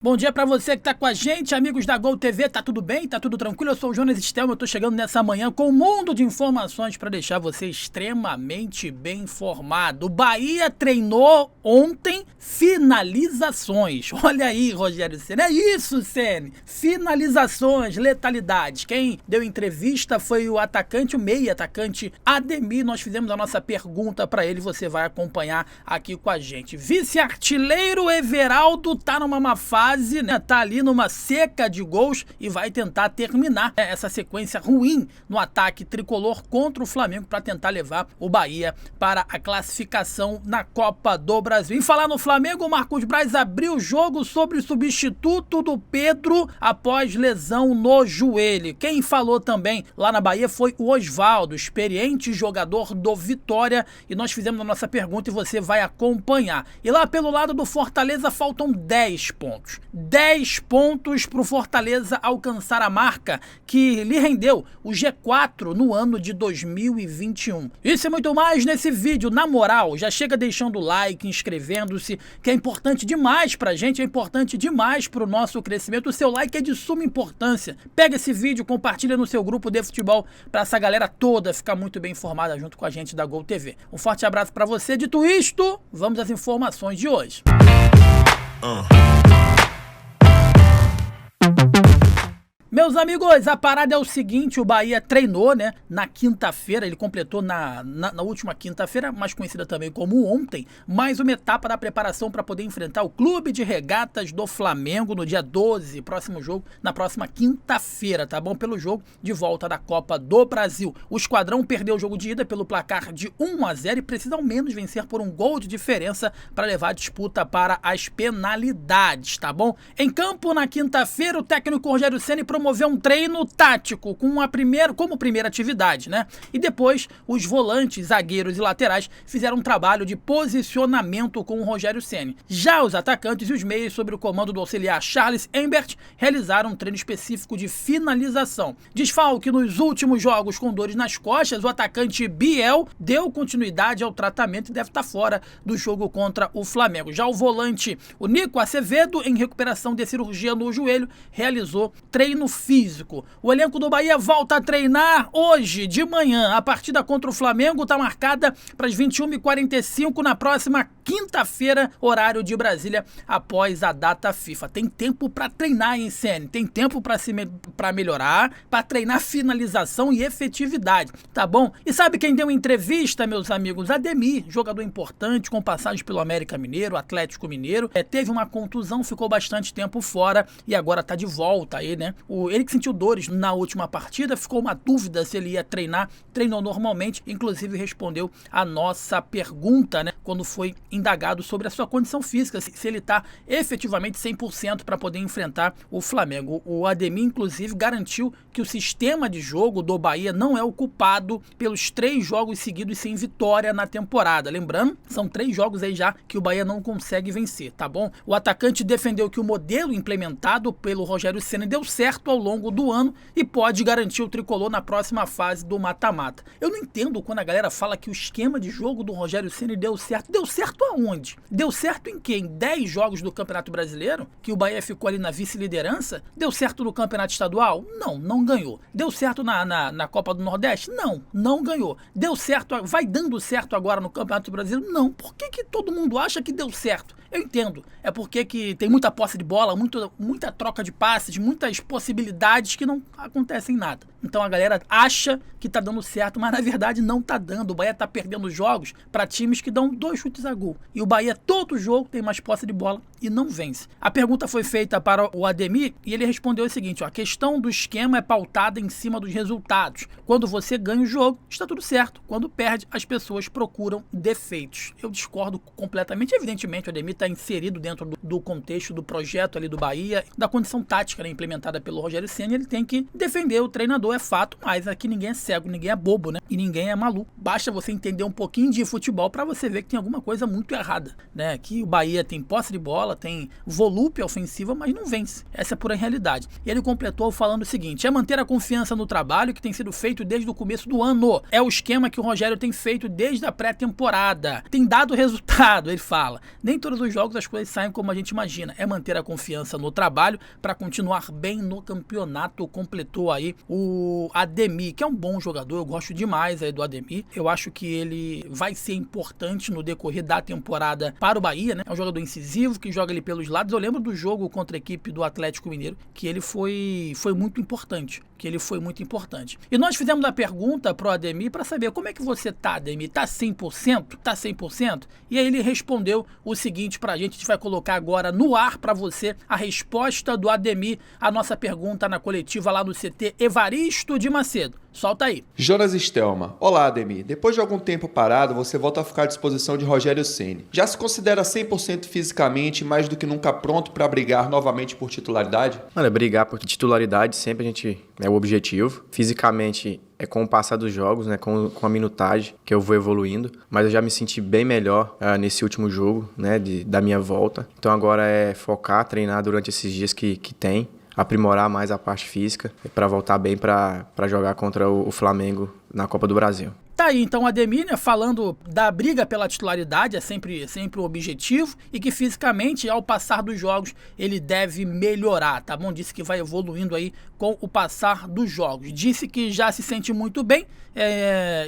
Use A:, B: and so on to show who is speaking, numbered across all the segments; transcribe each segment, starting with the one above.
A: Bom dia pra você que tá com a gente, amigos da Gol TV, tá tudo bem? Tá tudo tranquilo? Eu sou o Jonas Stelma, eu tô chegando nessa manhã com um mundo de informações pra deixar você extremamente bem informado. O Bahia treinou ontem finalizações. Olha aí, Rogério Ceni, é isso, Ceni. Finalizações, letalidade. Quem deu entrevista foi o atacante, o meia atacante Ademir. Nós fizemos a nossa pergunta pra ele, você vai acompanhar aqui com a gente. Vice-artilheiro Everaldo tá numa má fase, né? Tá ali numa seca de gols e vai tentar terminar essa sequência ruim no ataque tricolor contra o Flamengo para tentar levar o Bahia para a classificação na Copa do Brasil. Em falar no Flamengo, o Marcos Braz abriu o jogo sobre o substituto do Pedro após lesão no joelho. Quem falou também lá na Bahia foi o Osvaldo, experiente jogador do Vitória, e nós fizemos a nossa pergunta e você vai acompanhar. E lá pelo lado do Fortaleza faltam 10 pontos. 10 pontos para o Fortaleza alcançar a marca que lhe rendeu o G4 no ano de 2021. Isso e muito mais nesse vídeo. Na moral, já chega deixando o like, inscrevendo-se, que é importante demais pra gente, é importante demais pro nosso crescimento. O seu like é de suma importância. Pega esse vídeo, compartilha no seu grupo de futebol para essa galera toda ficar muito bem informada junto com a gente da Gol TV. Um forte abraço para você. Dito isto, vamos às informações de hoje. Meus amigos, a parada é o seguinte, o Bahia treinou, né, na quinta-feira, ele completou na última quinta-feira, mais conhecida também como ontem, mais uma etapa da preparação para poder enfrentar o Clube de Regatas do Flamengo no dia 12, próximo jogo, na próxima quinta-feira, tá bom? Pelo jogo de volta da Copa do Brasil. O esquadrão perdeu o jogo de ida pelo placar de 1-0 e precisa ao menos vencer por um gol de diferença para levar a disputa para as penalidades, tá bom? Em campo, na quinta-feira, o técnico Rogério Ceni promoveu um treino tático como primeira atividade, né? E depois os volantes, zagueiros e laterais fizeram um trabalho de posicionamento com o Rogério Ceni. Já os atacantes e os meias, sob o comando do auxiliar Charles Embert, realizaram um treino específico de finalização. Desfalque nos últimos jogos com dores nas costas, o atacante Biel deu continuidade ao tratamento e deve estar fora do jogo contra o Flamengo. Já o volante, o Nico Acevedo, em recuperação de cirurgia no joelho, realizou treino físico. O elenco do Bahia volta a treinar hoje de manhã. A partida contra o Flamengo está marcada para as 21h45 na próxima quinta-feira, horário de Brasília, após a data FIFA. Tem tempo para treinar, hein, Ceni? Tem tempo para melhorar, para treinar finalização e efetividade, tá bom? E sabe quem deu entrevista, meus amigos? Ademir, jogador importante, com passagem pelo América Mineiro, Atlético Mineiro, teve uma contusão, ficou bastante tempo fora e agora tá de volta aí, né? Ele que sentiu dores na última partida, ficou uma dúvida se ele ia treinar, treinou normalmente, inclusive respondeu a nossa pergunta, né, quando foi indagado sobre a sua condição física, se ele está efetivamente 100% para poder enfrentar o Flamengo. O Ademir, inclusive, garantiu que o sistema de jogo do Bahia não é o culpado pelos 3 jogos seguidos sem vitória na temporada. Lembrando, são 3 jogos aí já que o Bahia não consegue vencer, tá bom? O atacante defendeu que o modelo implementado pelo Rogério Ceni deu certo ao longo do ano e pode garantir o tricolor na próxima fase do mata-mata. Eu não entendo quando a galera fala que o esquema de jogo do Rogério Ceni deu certo. Deu certo aonde? Deu certo em quê? Em 10 jogos do Campeonato Brasileiro, que o Bahia ficou ali na vice-liderança? Deu certo no Campeonato Estadual? Não ganhou. Deu certo na Copa do Nordeste? Não ganhou. Deu certo, vai dando certo agora no Campeonato Brasileiro? Não. Por que todo mundo acha que deu certo? Eu entendo. É porque que tem muita posse de bola, muita troca de passes, muitas possibilidades que não acontecem nada. Então a galera acha que tá dando certo, mas na verdade não tá dando. O Bahia tá perdendo jogos para times que dão 2 chutes a gol. E o Bahia todo jogo tem mais posse de bola e não vence. A pergunta foi feita para o Ademir e ele respondeu o seguinte: a questão do esquema é pautada em cima dos resultados. Quando você ganha o jogo, está tudo certo. Quando perde, as pessoas procuram defeitos. Eu discordo completamente. Evidentemente, o Ademir está inserido dentro do contexto do projeto ali do Bahia, da condição tática, né, implementada pelo Rogério Ceni. Ele tem que defender o treinador, é fato, mas aqui ninguém é cego, ninguém é bobo, né? E ninguém é maluco. Basta você entender um pouquinho de futebol para você ver que tem alguma coisa muito errada, né? Que o Bahia tem posse de bola, tem volúpia ofensiva, mas não vence. Essa é a pura realidade. E ele completou falando o seguinte: é manter a confiança no trabalho que tem sido feito desde o começo do ano. É o esquema que o Rogério tem feito desde a pré-temporada. Tem dado resultado, ele fala. Nem todos os dos jogos as coisas saem como a gente imagina. É manter a confiança no trabalho para continuar bem no campeonato. Completou aí o Ademir, que é um bom jogador, eu gosto demais aí do Ademir. Eu acho que ele vai ser importante no decorrer da temporada para o Bahia, né? É um jogador incisivo, que joga ali pelos lados. Eu lembro do jogo contra a equipe do Atlético Mineiro, que ele foi muito importante. E nós fizemos a pergunta pro Ademir para saber como é que você tá, Ademir? Tá 100%? Tá 100%? E aí ele respondeu o seguinte pra gente, a gente vai colocar agora no ar para você a resposta do Ademir à nossa pergunta na coletiva lá no CT Evaristo de Macedo. Solta aí.
B: Jonas Stelma. Olá, Ademir. Depois de algum tempo parado, você volta a ficar à disposição de Rogério Ceni. Já se considera 100% fisicamente, mais do que nunca pronto para brigar novamente por titularidade?
C: Olha, brigar por titularidade sempre a gente é o objetivo. Fisicamente é com o passar dos jogos, né, com a minutagem que eu vou evoluindo, mas eu já me senti bem melhor nesse último jogo, né, da minha volta. Então agora é focar, treinar durante esses dias que tem, aprimorar mais a parte física para voltar bem para jogar contra o Flamengo na Copa do Brasil.
A: Tá aí, então, Ademir, né, falando da briga pela titularidade, é sempre o objetivo, e que fisicamente, ao passar dos jogos, ele deve melhorar, tá bom? Disse que vai evoluindo aí com o passar dos jogos. Disse que já se sente muito bem,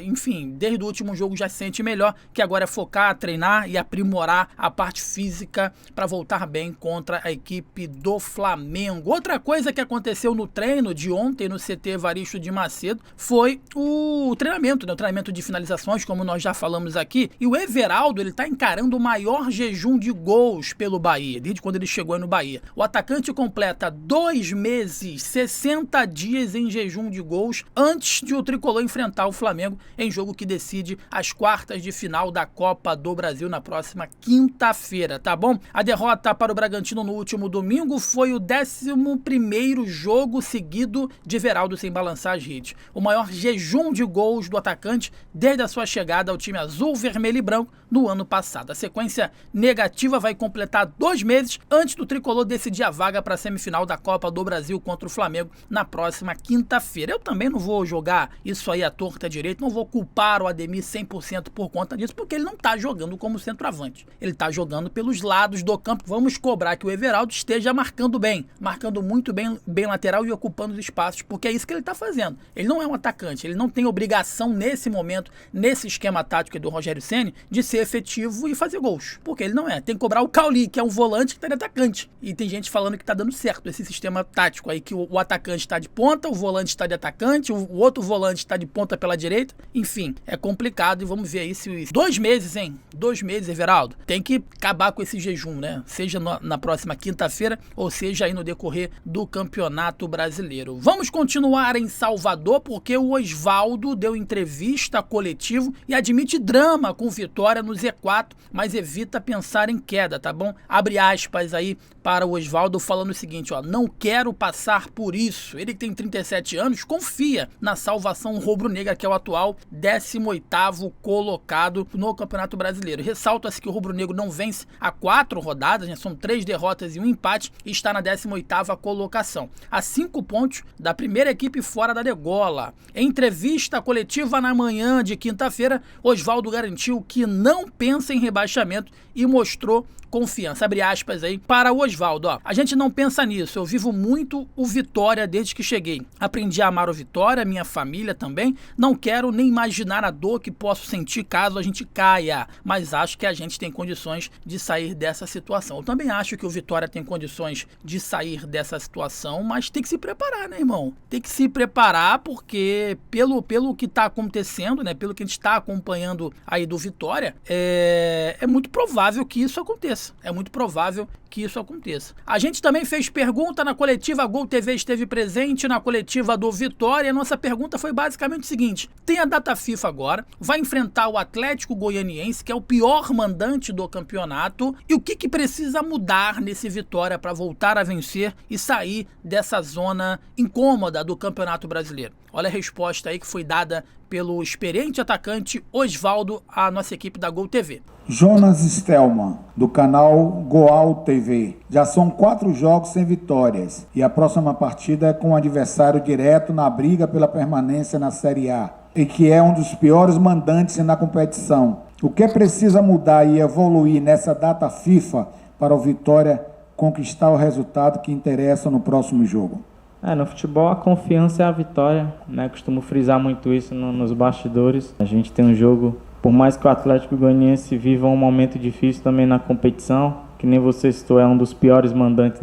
A: enfim, desde o último jogo já se sente melhor, que agora é focar, treinar e aprimorar a parte física para voltar bem contra a equipe do Flamengo. Outra coisa que aconteceu no treino de ontem no CT Evaristo de Macedo foi o treinamento, né? O treinamento de finalizações, como nós já falamos aqui, e o Everaldo, ele tá encarando o maior jejum de gols pelo Bahia, desde quando ele chegou aí no Bahia. O atacante completa 2 meses, 60 dias em jejum de gols, antes de o Tricolor enfrentar o Flamengo em jogo que decide as quartas de final da Copa do Brasil na próxima quinta-feira, tá bom? A derrota para o Bragantino no último domingo foi o 11º jogo seguido de Everaldo sem balançar as redes. O maior jejum de gols do atacante desde a sua chegada ao time azul, vermelho e branco no ano passado. A sequência negativa vai completar 2 meses antes do Tricolor decidir a vaga para a semifinal da Copa do Brasil contra o Flamengo na próxima quinta-feira. Eu também não vou jogar isso aí à torta direito, não vou culpar o Ademir 100% por conta disso, porque ele não está jogando como centroavante. Ele está jogando pelos lados do campo. Vamos cobrar que o Everaldo esteja marcando bem, marcando muito bem lateral e ocupando os espaços, porque é isso que ele está fazendo. Ele não é um atacante, ele não tem obrigação nesse momento, nesse esquema tático do Rogério Ceni, de ser efetivo e fazer gols, porque ele não é. Tem que cobrar o Cauli, que é um volante que está de atacante, e tem gente falando que está dando certo esse sistema tático aí, que o atacante está de ponta, o volante está de atacante, o outro volante está de ponta pela direita, enfim, é complicado, e vamos ver aí se 2 meses, 2 meses, Everaldo, tem que acabar com esse jejum, né, seja na próxima quinta-feira, ou seja aí no decorrer do Campeonato Brasileiro. Vamos continuar em Salvador, porque o Osvaldo deu entrevista coletiva e admite drama com vitória no Z4, mas evita pensar em queda, tá bom? Abre aspas aí para o Osvaldo falando o seguinte, ó: não quero passar por isso. Ele que tem 37 anos, confia na salvação rubro-negra, que é o atual 18º colocado no Campeonato Brasileiro. Ressalta-se que o rubro-negro não vence há 4 rodadas, né? São 3 derrotas e 1 empate, e está na 18ª colocação, a 5 pontos da primeira equipe fora da degola. Em entrevista coletiva na manhã de quinta-feira, Osvaldo garantiu que não pensa em rebaixamento e mostrou confiança. Abre aspas aí para o Osvaldo, ó: a gente não pensa nisso, eu vivo muito o Vitória desde que cheguei. Aprendi a amar o Vitória, minha família também. Não quero nem imaginar a dor que posso sentir caso a gente caia, mas acho que a gente tem condições de sair dessa situação. Eu também acho que o Vitória tem condições de sair dessa situação, mas tem que se preparar, né, irmão? Tem que se preparar, porque pelo que tá acontecendo, né, pelo que a gente está acompanhando aí do Vitória, é muito provável que isso aconteça. É muito provável que isso aconteça. A gente também fez pergunta na coletiva, a Gol TV esteve presente na coletiva do Vitória, e a nossa pergunta foi basicamente o seguinte: tem a data FIFA agora, vai enfrentar o Atlético Goianiense, que é o pior mandante do campeonato, e o que precisa mudar nesse Vitória para voltar a vencer e sair dessa zona incômoda do Campeonato Brasileiro? Olha a resposta aí que foi dada pelo experiente atacante Osvaldo à nossa equipe da Gol TV.
D: Jonas Stelman, do canal Goal TV. Já são 4 jogos sem vitórias e a próxima partida é com um adversário direto na briga pela permanência na Série A, e que é um dos piores mandantes na competição. O que precisa mudar e evoluir nessa data FIFA para o Vitória conquistar o resultado que interessa no próximo jogo?
E: No futebol a confiança é a vitória, né? Costumo frisar muito isso nos bastidores. A gente tem um jogo, por mais que o Atlético Goianiense viva um momento difícil também na competição, que nem você citou, é um dos piores mandantes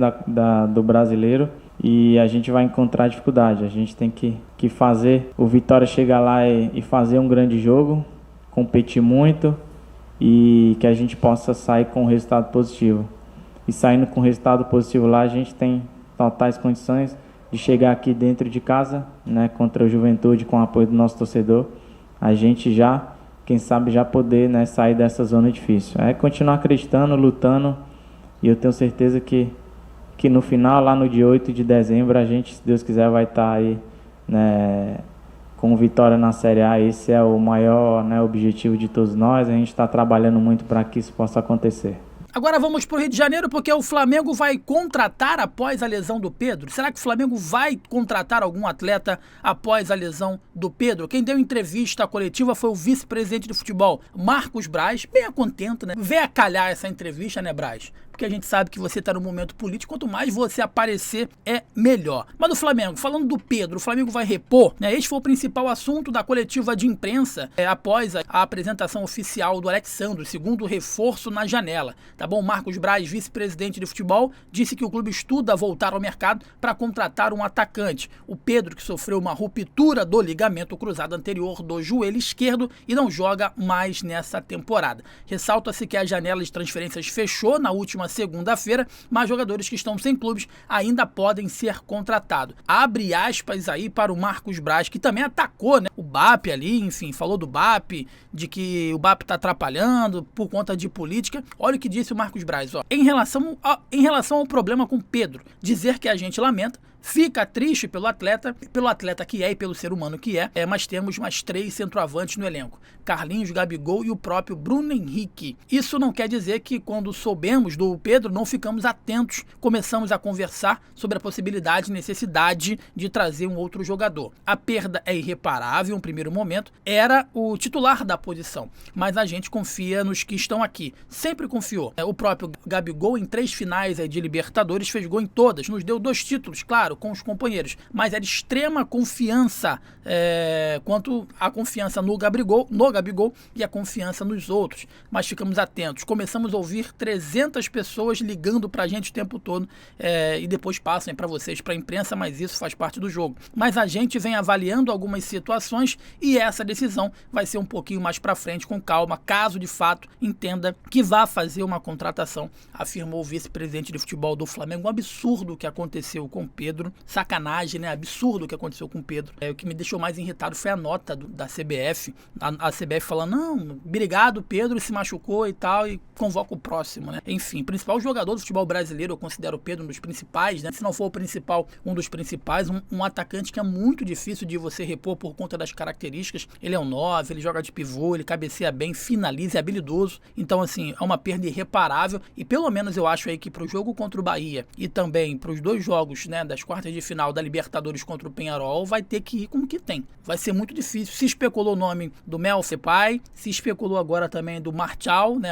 E: do brasileiro, e a gente vai encontrar dificuldade. A gente tem que fazer o Vitória chegar lá e fazer um grande jogo, competir muito e que a gente possa sair com um resultado positivo. E saindo com resultado positivo lá, a gente tem totais condições de chegar aqui dentro de casa, né, contra o Juventude, com o apoio do nosso torcedor, a gente já, quem sabe, já poder, né, sair dessa zona difícil. É continuar acreditando, lutando, e eu tenho certeza que no final, lá no dia 8 de dezembro, a gente, se Deus quiser, vai estar aí, né, com vitória na Série A. Esse é o maior, né, objetivo de todos nós. A gente está trabalhando muito para que isso possa acontecer.
A: Agora vamos para o Rio de Janeiro, porque o Flamengo vai contratar após a lesão do Pedro. Será que o Flamengo vai contratar algum atleta após a lesão do Pedro? Quem deu entrevista coletiva foi o vice-presidente de futebol, Marcos Braz, bem a contento, né? Vê a calhar essa entrevista, né, Braz? Porque a gente sabe que você está no momento político, quanto mais você aparecer, é melhor. Mas do Flamengo, falando do Pedro, o Flamengo vai repor, né? Este foi o principal assunto da coletiva de imprensa após a apresentação oficial do Alexandre, segundo reforço na janela. Tá bom? Marcos Braz, vice-presidente de futebol, disse que o clube estuda voltar ao mercado para contratar um atacante. O Pedro, que sofreu uma ruptura do ligamento cruzado anterior do joelho esquerdo e não joga mais nessa temporada. Ressalta-se que a janela de transferências fechou na última segunda-feira, mas jogadores que estão sem clubes ainda podem ser contratados. Abre aspas aí para o Marcos Braz, que também atacou, né, o BAP ali, enfim, falou do BAP, de que o BAP está atrapalhando por conta de política. Olha o que disse o Marcos Braz, ó. Em relação ao problema com Pedro, dizer que a gente lamenta, fica triste pelo atleta que é e pelo ser humano que é, mas temos mais 3 centroavantes no elenco, Carlinhos, Gabigol e o próprio Bruno Henrique. Isso não quer dizer que quando soubemos do Pedro não ficamos atentos, começamos a conversar sobre a possibilidade e necessidade de trazer um outro jogador. A perda é irreparável, em primeiro momento, era o titular da posição, mas a gente confia nos que estão aqui, sempre confiou. O próprio Gabigol em 3 finais de Libertadores fez gol em todas, nos deu 2 títulos, claro, com os companheiros, mas era extrema confiança quanto à confiança no Gabigol e a confiança nos outros, mas ficamos atentos, começamos a ouvir 300 pessoas ligando pra gente o tempo todo e depois passam para vocês, pra imprensa, mas isso faz parte do jogo. Mas a gente vem avaliando algumas situações e essa decisão vai ser um pouquinho mais pra frente, com calma, caso de fato entenda que vá fazer uma contratação, afirmou o vice-presidente de futebol do Flamengo. Um absurdo o que aconteceu com o Pedro, sacanagem, né? Absurdo o que aconteceu com o Pedro. O que me deixou mais irritado foi a nota da CBF, a CBF falando, não, obrigado, Pedro se machucou e tal, e convoca o próximo, né? Enfim, principal jogador do futebol brasileiro, eu considero o Pedro um dos principais, né? Se não for o principal, um dos principais, um atacante que é muito difícil de você repor por conta das características. Ele é um 9, ele joga de pivô, ele cabeceia bem, finaliza, é habilidoso. Então, assim, é uma perda irreparável e pelo menos eu acho aí que pro jogo contra o Bahia e também pros 2 jogos, né, das quartas de final da Libertadores contra o Peñarol, vai ter que ir com o que tem. Vai ser muito difícil. Se especulou o nome do Mel Cepay, se especulou agora também do Martial, né,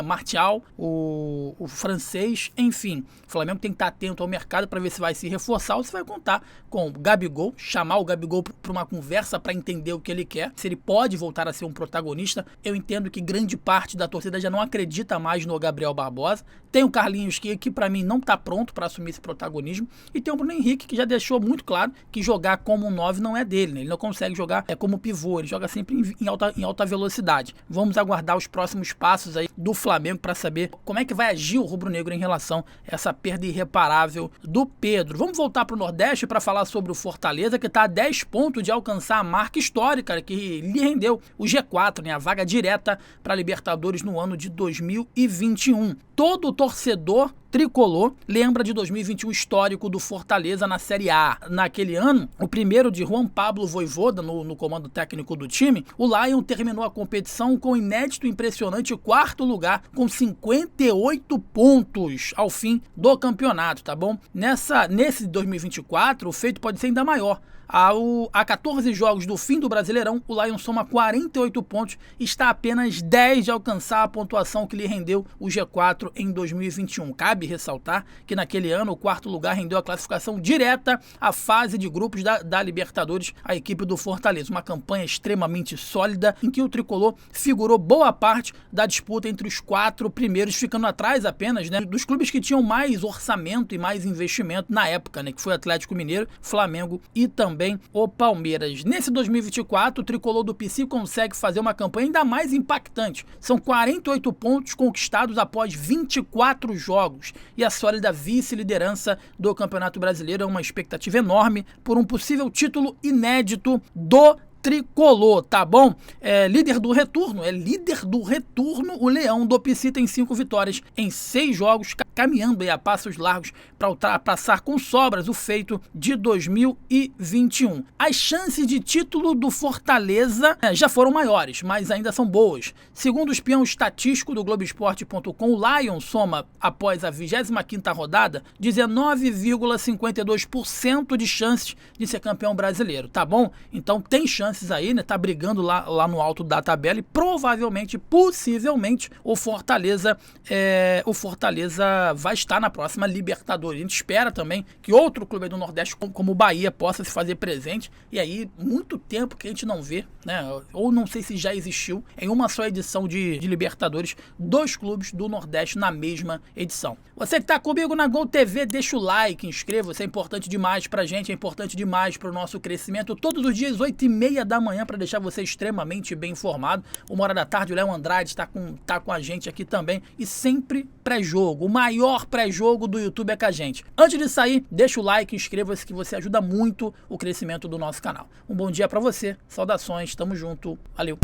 A: o francês, enfim. O Flamengo tem que estar atento ao mercado para ver se vai se reforçar ou se vai contar com o Gabigol, chamar o Gabigol para uma conversa para entender o que ele quer, se ele pode voltar a ser um protagonista. Eu entendo que grande parte da torcida já não acredita mais no Gabriel Barbosa. Tem o Carlinhos que para mim não está pronto para assumir esse protagonismo, e tem o Bruno Henrique, que já deixou muito claro que jogar como um 9 não é dele, né? Ele não consegue jogar como pivô, ele joga sempre em alta velocidade. Vamos aguardar os próximos passos aí do Flamengo para saber como é que vai agir o rubro-negro em relação a essa perda irreparável do Pedro. Vamos voltar para o Nordeste para falar sobre o Fortaleza, que está a 10 pontos de alcançar a marca histórica que lhe rendeu o G4, né? A vaga direta para a Libertadores no ano de 2021. Todo torcedor tricolor lembra de 2021 histórico do Fortaleza na Série A. Naquele ano, o primeiro de Juan Pablo Vojvoda no comando técnico do time, o Lion terminou a competição com o inédito e impressionante 4º lugar, com 58 pontos ao do campeonato, tá bom? Nesse 2024, o feito pode ser ainda maior. A 14 jogos do fim do Brasileirão, o Lion soma 48 pontos e está a apenas 10 de alcançar a pontuação que lhe rendeu o G4 em 2021. Cabe ressaltar que naquele ano o 4º lugar rendeu a classificação direta à fase de grupos da Libertadores, a equipe do Fortaleza. Uma campanha extremamente sólida em que o tricolor figurou boa parte da disputa entre os 4 primeiros, ficando atrás apenas, né, dos clubes que tinham mais orçamento e mais investimento na época, né, que foi o Atlético Mineiro, Flamengo e também o Palmeiras. Nesse 2024, o tricolor do PC consegue fazer uma campanha ainda mais impactante. São 48 pontos conquistados após 24 jogos e a sólida vice-liderança do Campeonato Brasileiro é uma expectativa enorme por um possível título inédito do tricolor, tá bom? Líder do retorno, o Leão do PC tem 5 vitórias em 6 jogos, caminhando aí a passos largos para ultrapassar com sobras o feito de 2021. As chances de título do Fortaleza já foram maiores, mas ainda são boas. Segundo o espião estatístico do Globoesporte.com, o Lion soma, após a 25ª rodada, 19,52% de chances de ser campeão brasileiro, tá bom? Então tem chances aí, né? Tá brigando lá no alto da tabela e provavelmente, possivelmente, o Fortaleza vai estar na próxima Libertadores. A gente espera também que outro clube aí do Nordeste, como o Bahia, possa se fazer presente. E aí, muito tempo que a gente não vê, né? Ou não sei se já existiu em uma só edição de Libertadores, 2 clubes do Nordeste na mesma edição. Você que tá comigo na Gol TV, deixa o like, inscreva-se, é importante demais pra gente, é importante demais pro nosso crescimento. Todos os dias, 8h30 da manhã, para deixar você extremamente bem informado. 1h da tarde, o Léo Andrade tá com a gente aqui também. E sempre pré-jogo. O maior pré-jogo do YouTube é com a gente. Antes de sair, deixa o like, inscreva-se que você ajuda muito o crescimento do nosso canal. Um bom dia para você. Saudações, tamo junto. Valeu.